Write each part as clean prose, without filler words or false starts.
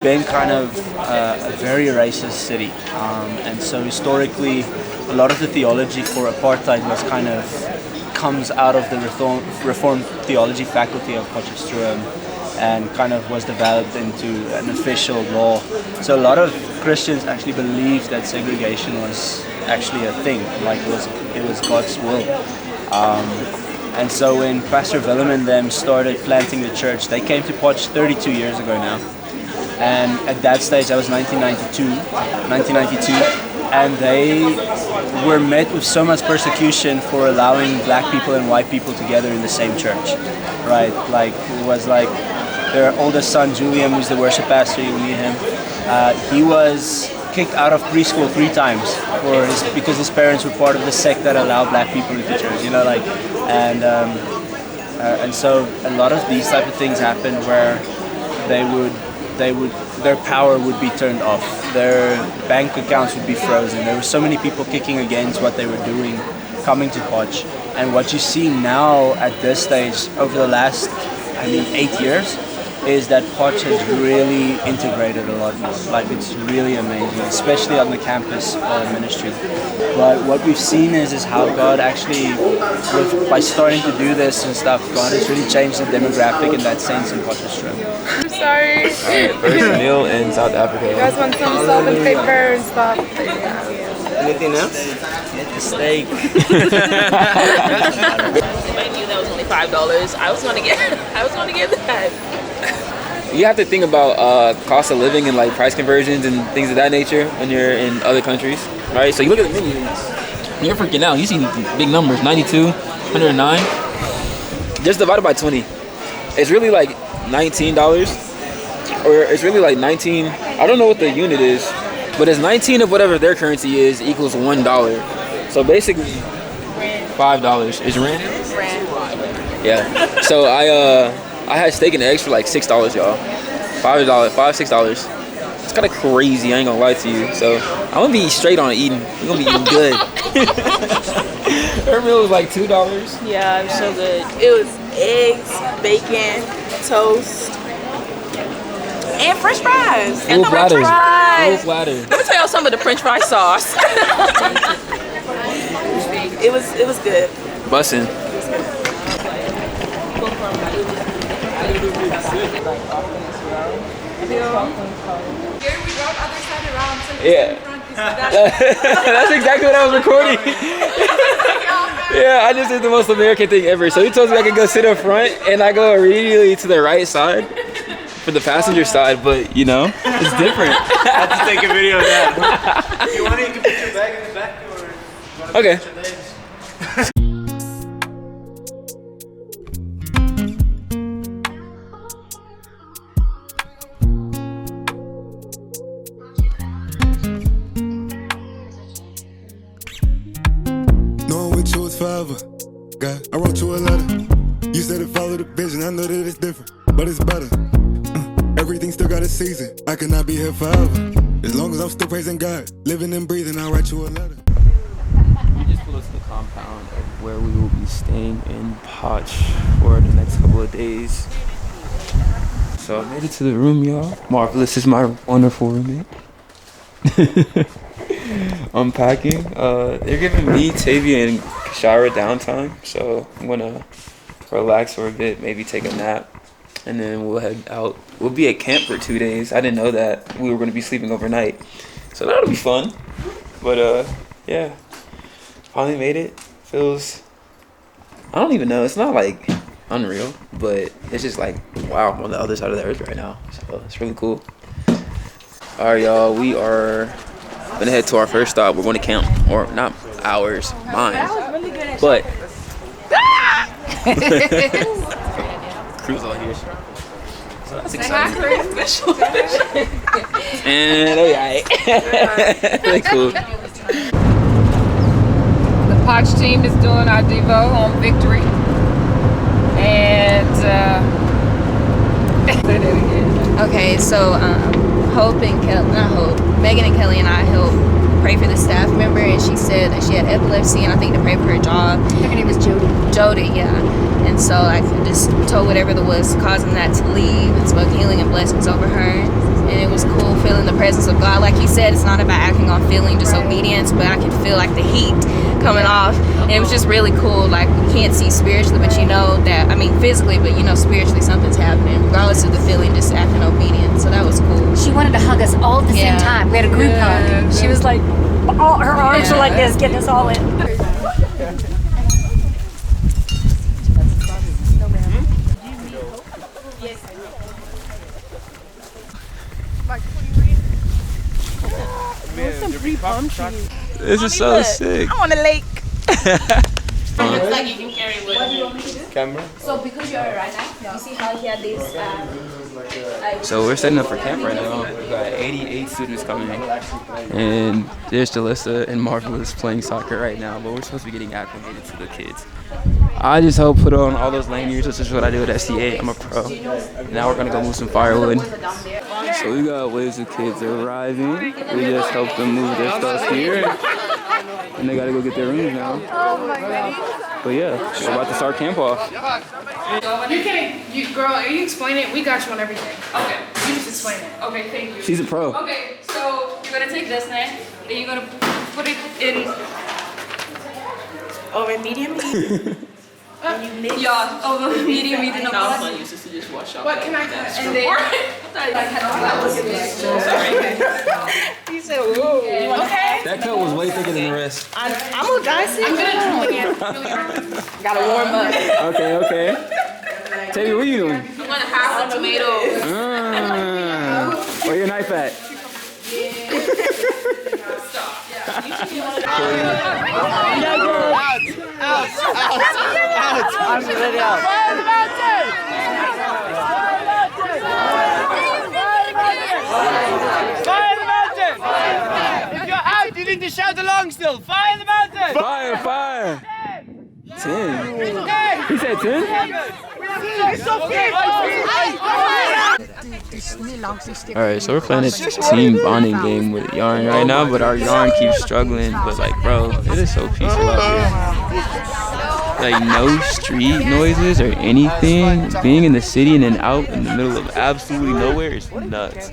Been kind of a very racist city, and so historically a lot of the theology for apartheid was kind of comes out of the Reformed theology faculty of Potchefstroom and kind of was developed into an official law. So a lot of Christians actually believed that segregation was actually a thing, like it was God's will. And so when Pastor Willem and them started planting the church, they came to Potch 32 years ago now. And at that stage, that was 1992, and they were met with so much persecution for allowing black people and white people together in the same church, right? Like, it was like their oldest son, Julian, who's the worship pastor, you meet him, he was kicked out of preschool 3 times because his parents were part of the sect that allowed black people into church, and so a lot of these type of things happened where their power would be turned off, their bank accounts would be frozen. There were so many people kicking against what they were doing, coming to Potch. And what you see now at this stage, over the last, 8 years, is that Potch has really integrated a lot more. Like, it's really amazing, especially on the campus ministry. But what we've seen is how God actually, by starting to do this and stuff, God has really changed the demographic in that sense in Potchefstroom. I'm sorry. Alright, first meal in South Africa. You guys want some salt and pepper and stuff? Anything else? Get the steak. If I knew that was only $5, I was gonna get that. You have to think about cost of living and like price conversions and things of that nature when you're in other countries, right? So you look at the menus, you're freaking out. You see big numbers, 92, 109. Just divided by 20. It's really like $19, or it's really like 19. I don't know what the unit is, but it's 19 of whatever their currency is equals $1. So basically, $5 is rand. Yeah. So I had steak and eggs for like $6, y'all. $6. It's kind of crazy. I ain't gonna lie to you. So I'm gonna be straight on eating. I'm gonna be eating good. Her meal was like $2. Yeah, it was so good. It was eggs, bacon, toast, and French fries. Full platter. Fries. Full platter. Let me tell y'all some of the French fry sauce. It was good. Bussin'. Yeah. That's exactly what I was recording. Yeah, I just did the most American thing ever. So he told me I could go sit up front, and I go immediately to the right side for the passenger side, but it's different. I have to take a video of that. If you want it, you can put your bag in the back, or okay. Forever. God, I wrote you a letter. You said to follow the vision. I know that it's different, but it's better. Everything still got a season. I cannot be here forever. As long as I'm still praising God, living and breathing, I'll write you a letter. We just pulled up to the compound of where we will be staying in Potch for the next couple of days. So I made it to the room, y'all. Marvelous is my wonderful roommate. Unpacking. They're giving me, Tavia, and Kashara downtime, so I'm gonna relax for a bit, maybe take a nap, and then we'll head out. We'll be at camp for 2 days. I didn't know that we were gonna be sleeping overnight, so that'll be fun. But yeah, finally made it. Feels, I don't even know. It's not like unreal, but it's just like, wow, I'm on the other side of the earth right now. So it's really cool. All right, y'all, we are gonna head to our first stop. We're going to camp, or not ours, mine. But crew's all here, so that's exciting. And alright, really cool. The Potch team is doing our Devo on Victory, and say that again. Okay, so Hope and Megan and Kelly and I helped pray for the staff member, and she said that she had epilepsy, and I think to pray for her job. Her name is Jody. Jody, yeah. And So like I just told whatever there was causing that to leave and spoke healing and blessings over her. And it was cool feeling the presence of God. Like he said, it's not about acting on feeling disobedience, but I could feel like the heat coming off. And it was just really cool. Like you can't see spiritually, but you know that, I mean physically, but you know spiritually something's happening, regardless of the feeling, just acting obedient. So that was cool. She wanted to hug us all at the same time. We had a group hug. She was like, all her arms were like this, getting us all in. This is so sick. I'm on the lake. Looks like you can carry what? Camera. So because you're right now, you see how he had this. So we're setting up for camp right now. We've got 88 students coming, and there's Jalissa and Marvelous playing soccer right now. But we're supposed to be getting acclimated to the kids. I just help put on all those lanyards. This is what I do at SCA. I'm a pro. Now we're gonna go move some firewood. So we got waves of kids arriving. We just helped them move their stuff here, and they gotta go get their rooms now. But yeah, we're about to start camp off. Girl, you explain it. We got you on everything. Okay. You just explain it. Okay, thank you. She's a pro. Okay, so you're gonna take this net, then you're gonna put it in. Over medium heat. Yeah, over medium heat. No, I used to just wash out. What can I cut? And then He said, "Whoa." Okay. That cut was way thicker than the rest. I'm gonna dice it. Gotta warm up. Okay. Tavy, what are you doing? I'm gonna have some tomatoes. Where your knife at? I'm ready out. Fire the mountain! If you're out, you need to shout along still. Fire the mountain! Fire! 10. He said 10? Alright, so we're playing a team bonding game with Yarn right now, but our Yarn keeps struggling. But like, bro, it is so peaceful out here. Like, no street noises or anything. Being in the city and then out in the middle of absolutely nowhere is nuts.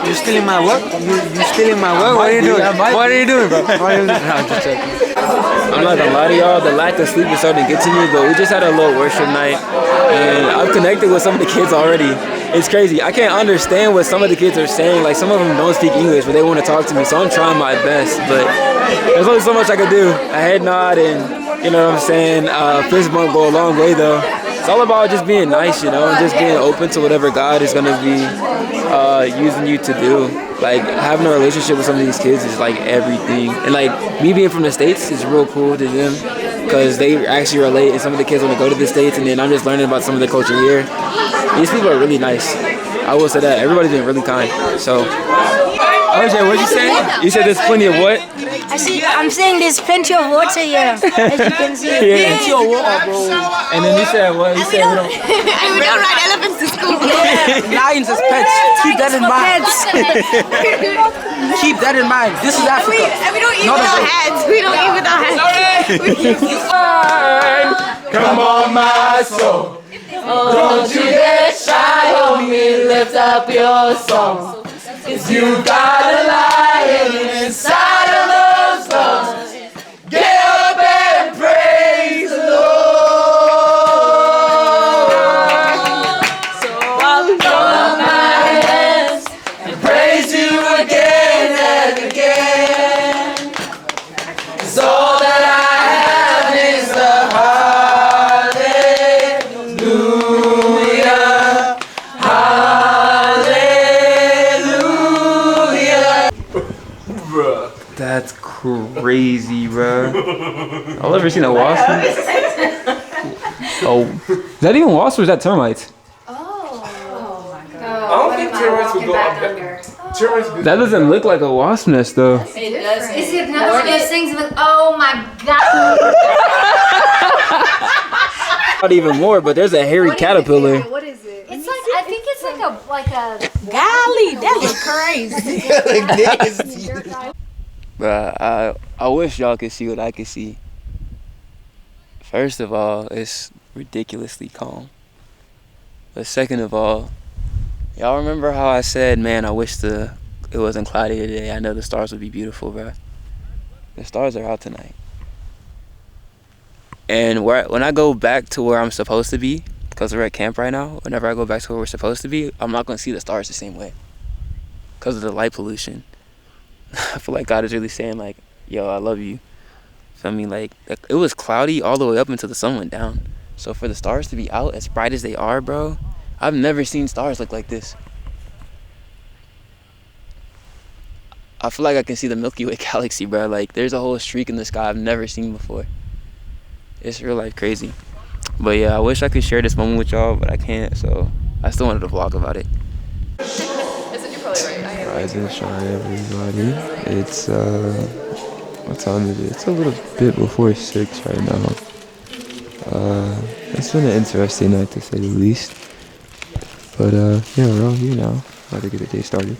You stealing my work? You stealing my work? What are you doing? What are you doing, bro? What are you doing? No, I'm just joking. I'm not gonna lie to y'all, the lack of sleep is starting to get to me, but we just had a little worship night, and I've connected with some of the kids already. It's crazy. I can't understand what some of the kids are saying. Like, some of them don't speak English, but they want to talk to me, so I'm trying my best, but there's only so much I can do. A head nod and, you know what I'm saying, fist bump go a long way, though. It's all about just being nice, you know, and just being open to whatever God is gonna be using you to do. Like, having a relationship with some of these kids is like everything. And like, me being from the States is real cool to them because they actually relate, and some of the kids want to go to the States, and then I'm just learning about some of the culture here. These people are really nice. I will say that. Everybody's been really kind. So, RJ, what'd you say? You said there's plenty of what? I'm saying there's plenty of water here, as you can see. Yeah. Plenty of water, bro. And then you said what? You said we don't... We don't ride elephants to school. Lions as pets. Keep that in mind. Keep that in mind. This is Africa. We don't eat with our hands. We don't eat with our hands. Come on, my soul. Don't you get shy on me. Lift up your song. 'Cause you got a lion inside of those lungs. Get up and praise the Lord. So I'll throw up my hands and praise you again and again. 'Cause all that I have is the hallelujah. That's crazy, bro. I've never seen a wasp. Oh, is that even wasps or is that termites? I don't think termites would go up there. That doesn't look like a wasp nest though. Is it another one of those things with, oh my god. Not even more, but there's a hairy caterpillar. What is it? It's like, I think it's like a Golly, that was crazy. Bruh, I wish y'all could see what I could see. First of all, it's ridiculously calm. But second of all, y'all remember how I said, man, I wish it wasn't cloudy today. I know the stars would be beautiful, bruh. The stars are out tonight. And when I go back to where I'm supposed to be, because we're at camp right now, whenever I go back to where we're supposed to be, I'm not going to see the stars the same way because of the light pollution. I feel like God is really saying, like, yo, I love you. Feel me? Like, it was cloudy all the way up until the sun went down. So for the stars to be out as bright as they are, bro, I've never seen stars look like this. I feel like I can see the Milky Way galaxy, bro. Like, there's a whole streak in the sky I've never seen before. It's real life crazy. But yeah, I wish I could share this moment with y'all, but I can't, so I still wanted to vlog about it. Rise and shine, everybody. It's what time is it? It's a little bit before 6 right now. It's been an interesting night to say the least. But yeah, we're all here now. About to get the day started.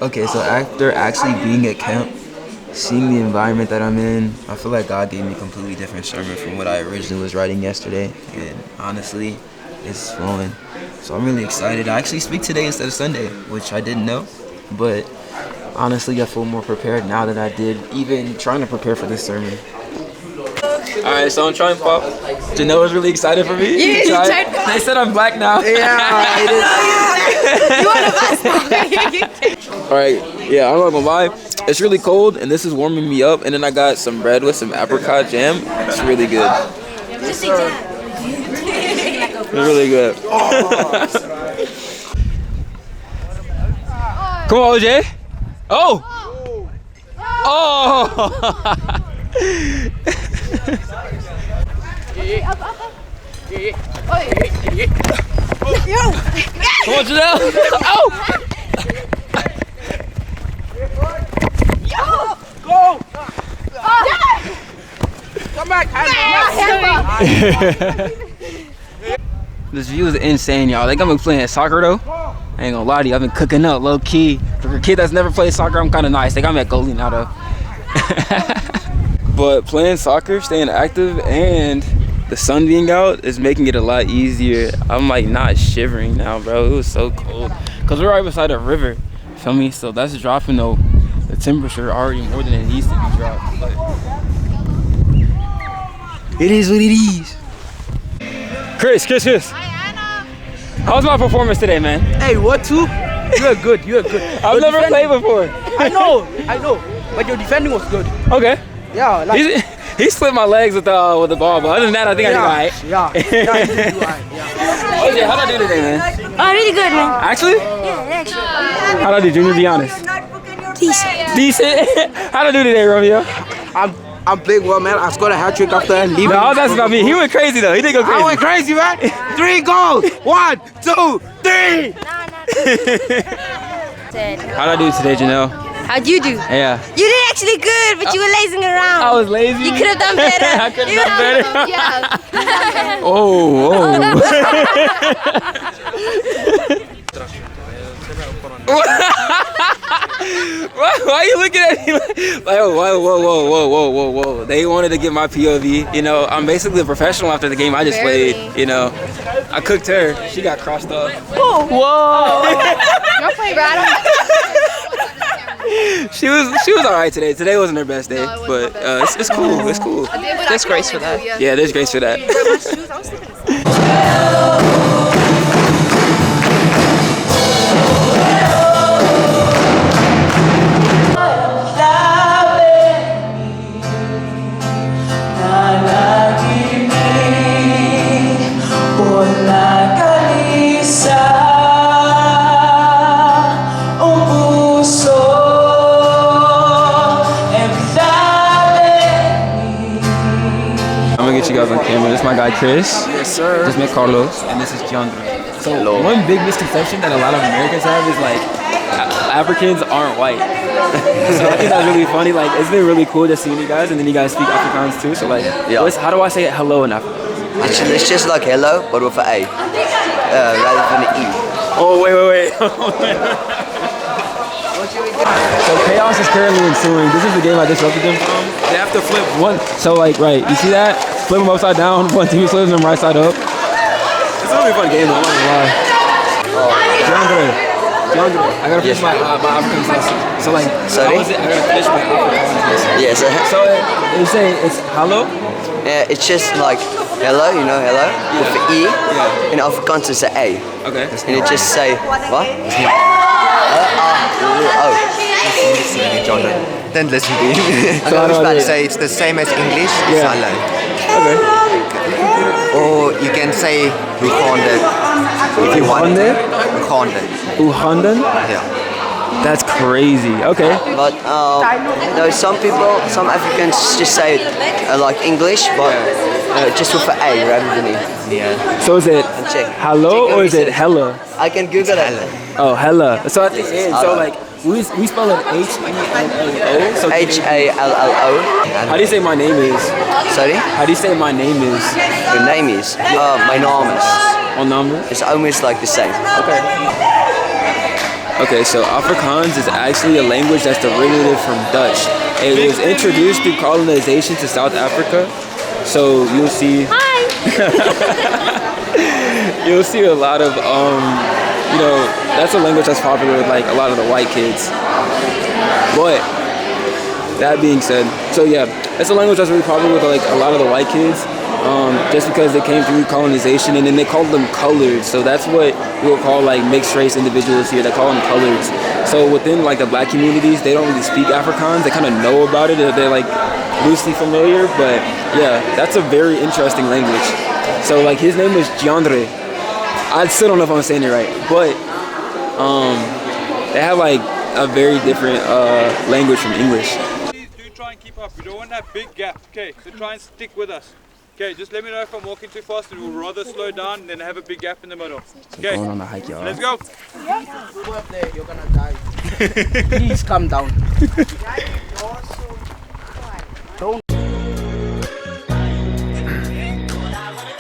Okay, so after actually being at camp, seeing the environment that I'm in, I feel like God gave me a completely different sermon from what I originally was writing yesterday. And honestly, it's flowing. So I'm really excited. I actually speak today instead of Sunday, which I didn't know. But honestly, I feel more prepared now than I did even trying to prepare for this sermon. Alright, so I'm trying pop. Janelle was really excited for me. Yeah, they said I'm black now. Yeah, it is. You one of us. Alright, yeah, I'm not gonna lie. It's really cold and this is warming me up. And then I got some bread with some apricot jam. It's really good. It's really good. Come on, OJ. Oh! Oh! Come on, Janelle! Oh! Go! Come back, This view is insane, y'all. They got me playing soccer though. I ain't gonna lie to you, I've been cooking up low key. For a kid that's never played soccer, I'm kinda nice. They got me at goalie now though. But playing soccer, staying active, and the sun being out is making it a lot easier. I'm like not shivering now, bro. It was so cold. Cause we're right beside a river, feel me? So that's dropping the temperature already more than it needs to be dropped. But it is what it is. Chris. How's my performance today, man? Hey, what too? You're good. I've never played before. I know. But your defending was good. Okay. Yeah, like he slipped my legs with the ball, but other than that, I think I did alright. Yeah, you did alright. Yeah. OJ, how'd I do today, man? Oh, really good, man. Actually? Yeah, actually. How'd I do, Junior? Be honest. Decent. How'd I do today, Romeo? I'm playing well, man. I scored a hat trick after leaving. No, I was asking about me. He went crazy though. He did go crazy. I went crazy, man. 3 goals. 1, 2, 3. How'd I do today, Janelle? How'd you do? Yeah. You did actually good, but you were lazing around. I was lazy. You could have done better. I could have done better. Yeah. Oh. Why are you looking at me like, oh, whoa. They wanted to get my POV. You know, I'm basically a professional after the game I just played. You know, I cooked her. She got crossed up. Whoa. Y'all play right. She was all right today. Today wasn't her best day, but it's cool. It's cool. There's grace for that. Yeah, there's grace for that. Por la caliza you guys on camera. This is my guy Chris. Yes, sir. Just met Carlos, and this is Giandra. So one big misconception that a lot of Americans have is like Africans aren't white. So I think that's really funny. Like, it's been really cool just seeing you guys, and then you guys speak Afrikaans too. So like, how do I say hello in Africa? It's just like hello, but with an A rather than an E. Oh wait. So chaos is currently ensuing. This is the game I disrupted them from. They have to flip one. So like, right, you see that? Flip them upside down. One team flips them right side up. It's a really fun game though, I'm not gonna lie. Giandra, I gotta finish my African lesson. So like, sorry? I gotta finish my African lesson. Yes. So you say it's hello? It's just like hello, you know, hello, with the E, and Afrikaans is an A. Okay. And it just say, what? Don't listen to him. So I was about to say it's the same as English. It's hello. Okay. Or you can say Uhonde if you want. Uhonde? Yeah. That's crazy. Okay. But some Africans just say it like English, but just with an A rather than E. Yeah. So is it hello or is it hella? I can Google it. Oh, hella. So at the end, so like we spell it H-E-L-L-O. So H-A-L-L-O. How do you say my name is? Sorry? How do you say my name is? Your name is? My name is. On number? It's almost like the same. Okay. Okay, so Afrikaans is actually a language that's derivative from Dutch. It was introduced through colonization to South Africa. So you'll see. Hi. You'll see a lot of that's a language that's popular with like a lot of the white kids. But that being said, so yeah, it's a language that's really popular with like a lot of the white kids. Just because they came through colonization, and then they called them coloreds. So that's what we will call like mixed race individuals here. They call them coloreds. So within like the black communities, they don't really speak Afrikaans. They kind of know about it. They're like loosely familiar, but yeah, that's a very interesting language. So like his name was Giandra. I still don't know if I'm saying it right, but they have like a very different language from English. Please do try and keep up. We don't want that big gap. Okay, so try and stick with us. Okay, just let me know if I'm walking too fast, and we'll rather slow down than have a big gap in the middle. Okay, going on a hike, y'all. Let's go. Go up there, you're gonna die. Please calm down. Don't.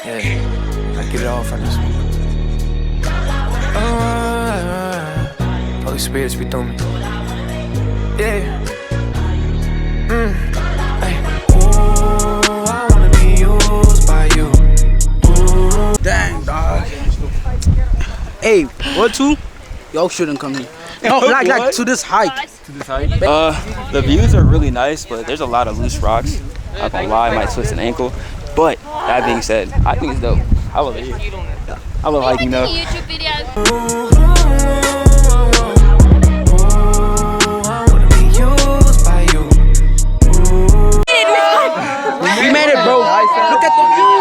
Yeah, I get it all from this one. Holy Spirit, speak through me. Yeah. Dang, dog. Hey, what two? Y'all shouldn't come here. No, like to this hike. To this hike? The views are really nice, but there's a lot of loose rocks. Not gonna lie, I might twist an ankle. But that being said, I think it's dope. I love it here. I love hiking though. We made it, bro. Look at the view.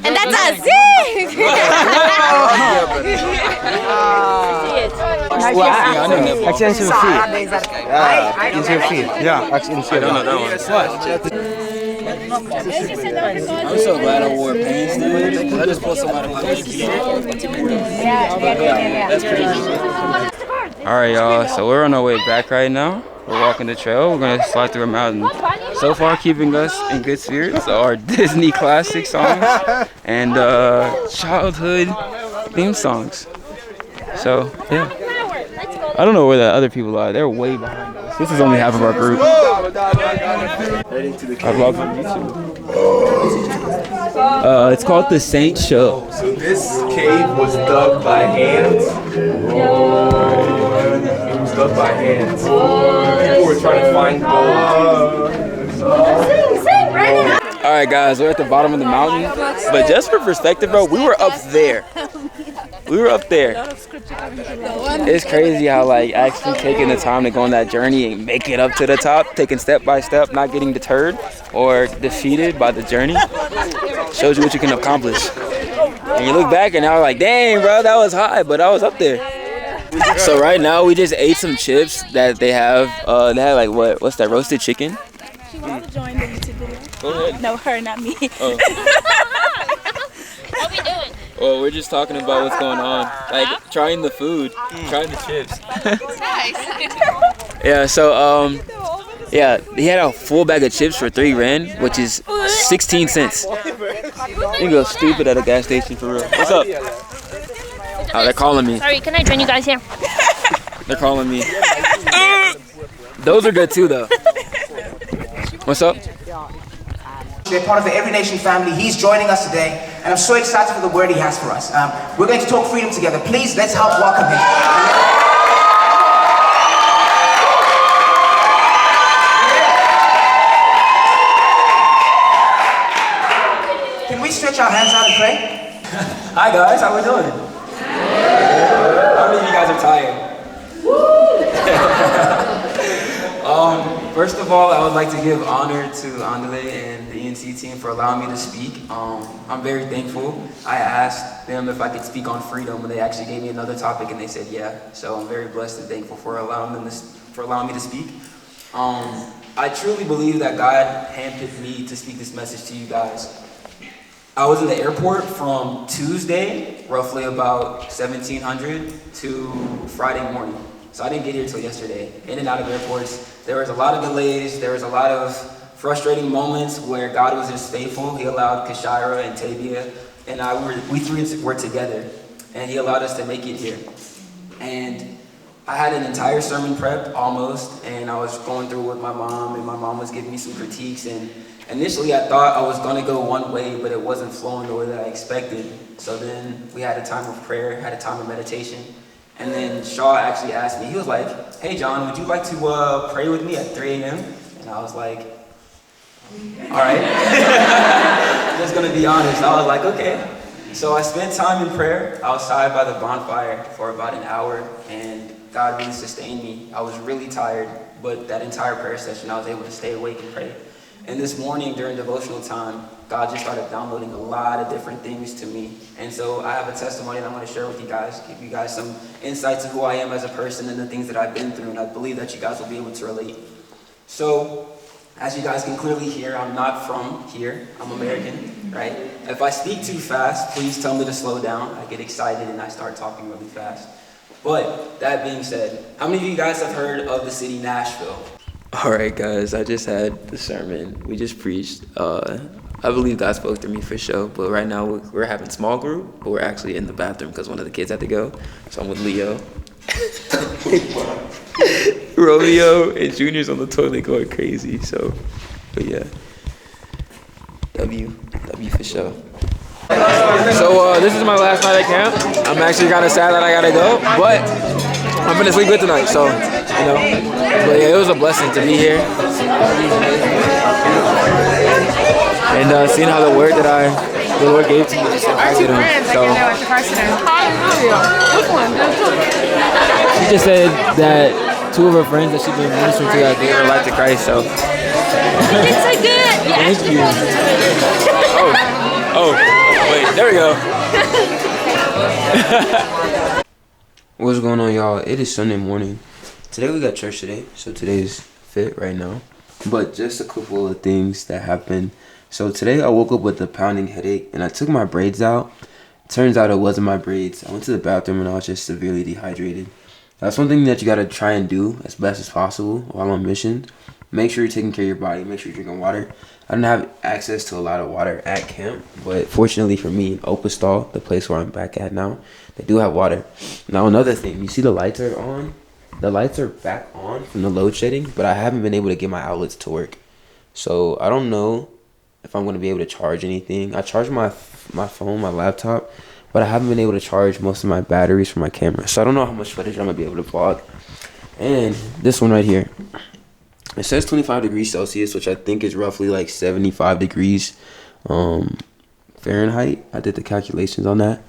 And that's us. Action to feet. In your feet. Yeah. Action to feet. I'm so glad I wore pants, dude. I just pulled some out of my That's crazy. All right, y'all. So we're on our way back right now. We're walking the trail. We're gonna slide through a mountain. So far, keeping us in good spirits are Disney classic songs and childhood theme songs. So yeah, I don't know where the other people are. They're way behind us. This is only half of our group. I vlog on YouTube. It's called the Saint Show. So this cave was dug by hands. It was dug by hands. People were trying to find gold. Alright guys, we're at the bottom of the mountain. But just for perspective, bro, we were up there. We were up there. It's crazy how like actually taking the time to go on that journey and make it up to the top, taking step by step, not getting deterred or defeated by the journey, shows you what you can accomplish. And you look back and now like, dang bro, that was high, but I was up there. So right now we just ate some chips that they have. They have like what's that? Roasted chicken. She wants to join the YouTube video. Go ahead. No, her, not me. Oh. What we doing? Well, we're just talking about what's going on, like trying the food, trying the chips. Nice. Yeah. So yeah, he had a full bag of chips for 3 rand, which is 16 cents. You go stupid at a gas station for real. What's up? Oh, they're calling me. Sorry, can I join you guys here? They're calling me. Those are good too, though. What's up? They're part of the Every Nation family. He's joining us today, and I'm so excited for the word he has for us. We're going to talk freedom together. Please, let's help welcome him. Can we stretch our hands out and pray? Hi guys, how we doing? How many of you guys are tired? First of all, I would like to give honor to Andale and the ENC team for allowing me to speak. I'm very thankful. I asked them if I could speak on freedom, and they actually gave me another topic, and they said yeah. So I'm very blessed and thankful for allowing me to speak. I truly believe that God handpicked me to speak this message to you guys. I was in the airport from Tuesday, roughly about 1700 to Friday morning. So I didn't get here till yesterday. In and out of airports, there was a lot of delays. There was a lot of frustrating moments where God was just faithful. He allowed Kashira and Tabia and we 3 were together, and he allowed us to make it here. And I had an entire sermon prepped almost, and I was going through it with my mom, and my mom was giving me some critiques. And initially I thought I was going to go one way, but it wasn't flowing the way that I expected. So then we had a time of prayer, had a time of meditation. And then Shaw actually asked me, he was like, hey John, would you like to pray with me at 3 a.m.? And I was like, all right. Just gonna be honest, I was like, okay. So I spent time in prayer outside by the bonfire for about an hour, and God really sustained me. I was really tired, but that entire prayer session, I was able to stay awake and pray. And this morning during devotional time, God just started downloading a lot of different things to me. And so I have a testimony that I'm going to share with you guys, give you guys some insights of who I am as a person and the things that I've been through, and I believe that you guys will be able to relate. So, as you guys can clearly hear, I'm not from here. I'm American, right? If I speak too fast, please tell me to slow down. I get excited and I start talking really fast. But that being said, how many of you guys have heard of the city Nashville? All right, guys, I just had the sermon. We just preached. I believe God spoke to me for sure, but right now we're having small group, but we're actually in the bathroom because one of the kids had to go. So I'm with Leo. Romeo and Junior's on the toilet going crazy, so, but yeah. W for sure. So this is my last night at camp. I'm actually kind of sad that I gotta go, but I'm gonna sleep good tonight, so, you know. But yeah, it was a blessing to be here. And seeing how the word that the Lord gave to me just impacted him. So she just said that 2 of her friends that she's been ministering to that gave her life to Christ. So It's so good. thank you. Oh, wait, there we go. What's going on, y'all? It is Sunday morning. Today we got church today, so today's fit right now. But just a couple of things that happened. So today I woke up with a pounding headache, and I took my braids out. Turns out it wasn't my braids. I went to the bathroom and I was just severely dehydrated. That's one thing that you gotta try and do as best as possible while on mission. Make sure you're taking care of your body. Make sure you're drinking water. I didn't have access to a lot of water at camp, but fortunately for me, in Opustal, the place where I'm back at now, they do have water. Now another thing, you see the lights are on? The lights are back on from the load shedding, but I haven't been able to get my outlets to work. So I don't know if I'm going to be able to charge anything. I charged my phone, my laptop, but I haven't been able to charge most of my batteries for my camera. So I don't know how much footage I'm going to be able to vlog. And this one right here. It says 25 degrees Celsius, which I think is roughly like 75 degrees Fahrenheit. I did the calculations on that.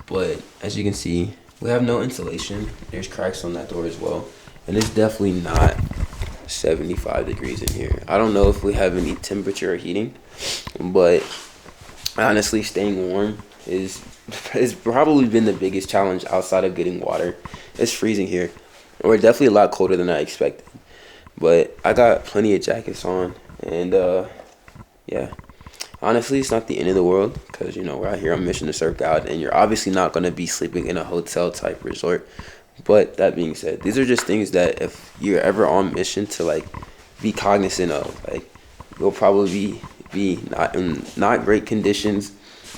But as you can see, we have no insulation. There's cracks on that door as well. And it's definitely not 75 degrees in here. I don't know if we have any temperature or heating, but honestly, staying warm has probably been the biggest challenge outside of getting water it's freezing here. We're definitely a lot colder than I expected. But I got plenty of jackets on, and yeah. Honestly, it's not the end of the world because, you know, we're out here on mission to serve God, and you're obviously not going to be sleeping in a hotel type resort. But that being said, these are just things that if you're ever on mission to, like, be cognizant of, like, you'll probably be not in not great conditions,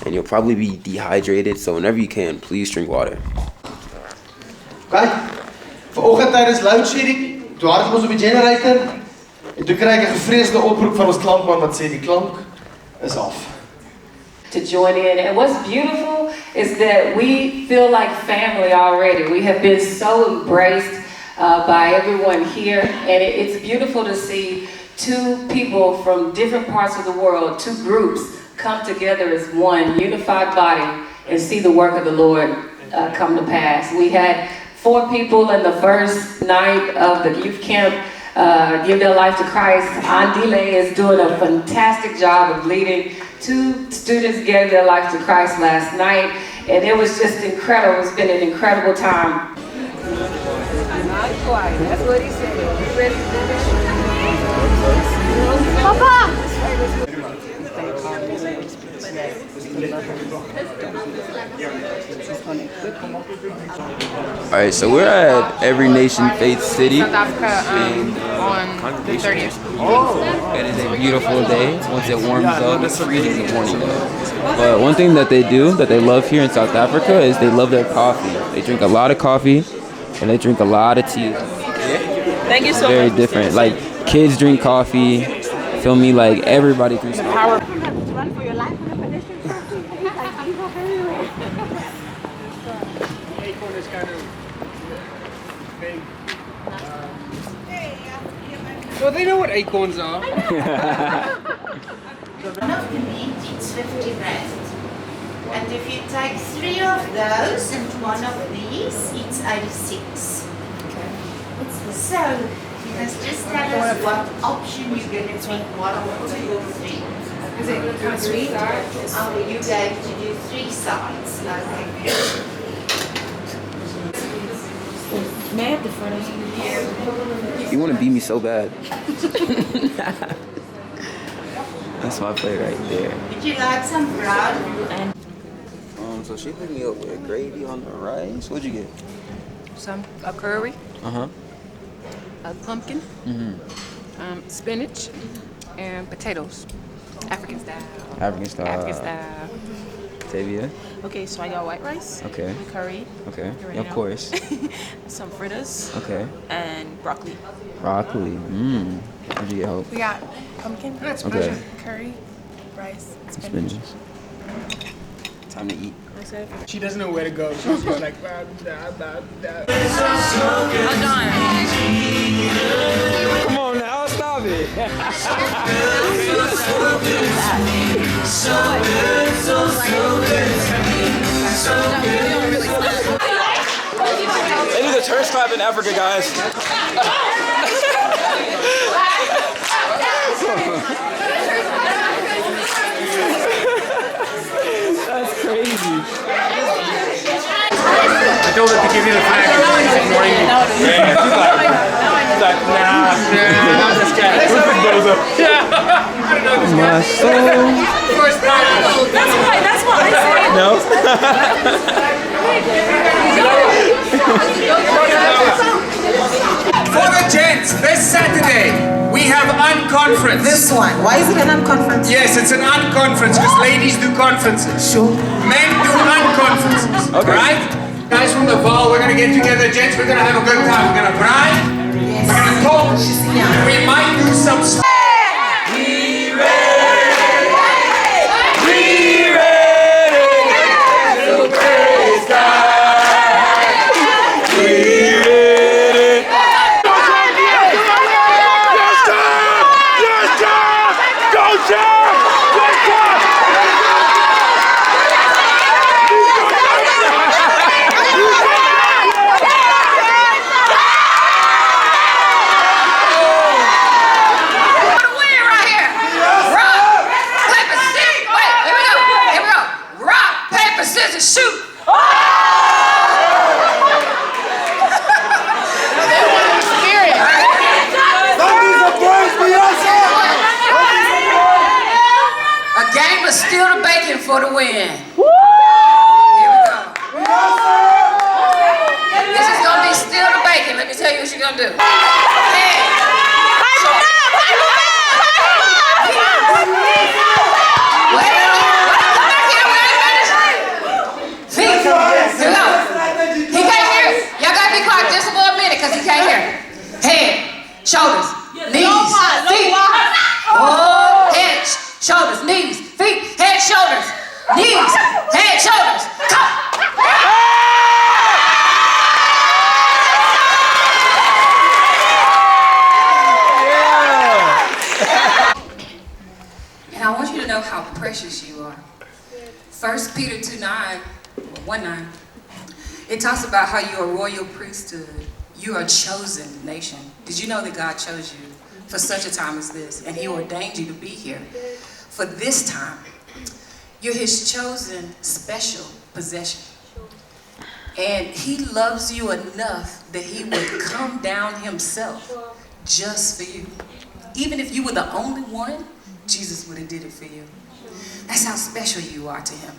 and you'll probably be dehydrated. So whenever you can, please drink water. Okay. Vanoggend tijdens loadshedding, toe hardloop ons op die generator en toe kry ek 'n gevreesde oproep van ons klankman wat sê die klank is off. To join in. And what's beautiful is that we feel like family already. We have been so embraced by everyone here, and it's beautiful to see two people from different parts of the world, two groups, come together as one unified body and see the work of the Lord come to pass. We had 4 people in the first night of the youth camp give their life to Christ. Andile is doing a fantastic job of leading. 2 students gave their life to Christ last night, and it was just incredible. It's been an incredible time. Not quiet. That's what he said. You ready to finish? Papa! Alright, so we're at Every Nation Faith City. South Africa on the 30th. It is a beautiful day. Once it warms up, it's freezing in the morning though. But one thing that they do, that they love here in South Africa, is they love their coffee. They drink a lot of coffee, and they drink a lot of tea. Thank you so Very much. different. Like, kids drink coffee, feel me? Like, everybody drinks coffee. So they know what acorns are. One of the meat, it's 50 rand. And if you take 3 of those and 1 of these, it's 86. Okay. So, you must just tell us what option you're going to pick, 1 or 2 or 3. Is it kind of sweet? Oh, you're going to do 3 sides. Okay. May I have the front of you? You want to beat me so bad. That's my plate right there. Would you like some brown? And So she hooked me up with gravy on the rice. What'd you get? A curry, Uh-huh. a pumpkin, spinach, and potatoes. African style. African style. African style. Tavia? Okay, so I got white rice. Okay. Curry. Okay. You already Of know. course. Some fritters. Okay. And broccoli. Broccoli. What'd you get, Hope? We got pumpkin, Okay. curry, rice, Spinach. Time to eat. She doesn't know where to go. She's just like, blah, blah, blah, blah. Come on now, stop it. So good, so good. So good. They do the church clap in Africa, guys. That's crazy. I told her to give you the flag. She's ignoring me. Yeah, she's like, nah, I'm just kidding. I don't know this guy. My soul. First time. That's what I said. No. For the gents, this Saturday, we have unconference. This one. Why is it an unconference? Yes, it's an unconference because ladies do conferences. Sure. Men do unconferences. Okay. Right? Guys from the bar, we're gonna get together, gents. We're gonna have a good time. We're gonna grind. Yes. We're gonna talk. We might do some. We ready. We ready to praise God. We ready. Yes, John! Yes, John! Go, John! Yes, John! win. Here we go. This is gonna be still the bacon. Let me tell you what you're gonna do. Shoulders, knees, feet. Oh, head, shoulders, knees, feet, head, shoulders, knees, head, shoulders. Come. And I want you to know how precious you are. 1 Peter 2:9, it talks about how you're a royal priesthood. You are a chosen nation. Did you know that God chose you for such a time as this? And He ordained you to be here for this time. You're His chosen special possession. And He loves you enough that He would come down Himself just for you. Even if you were the only one, Jesus would have did it for you. That's how special you are to Him.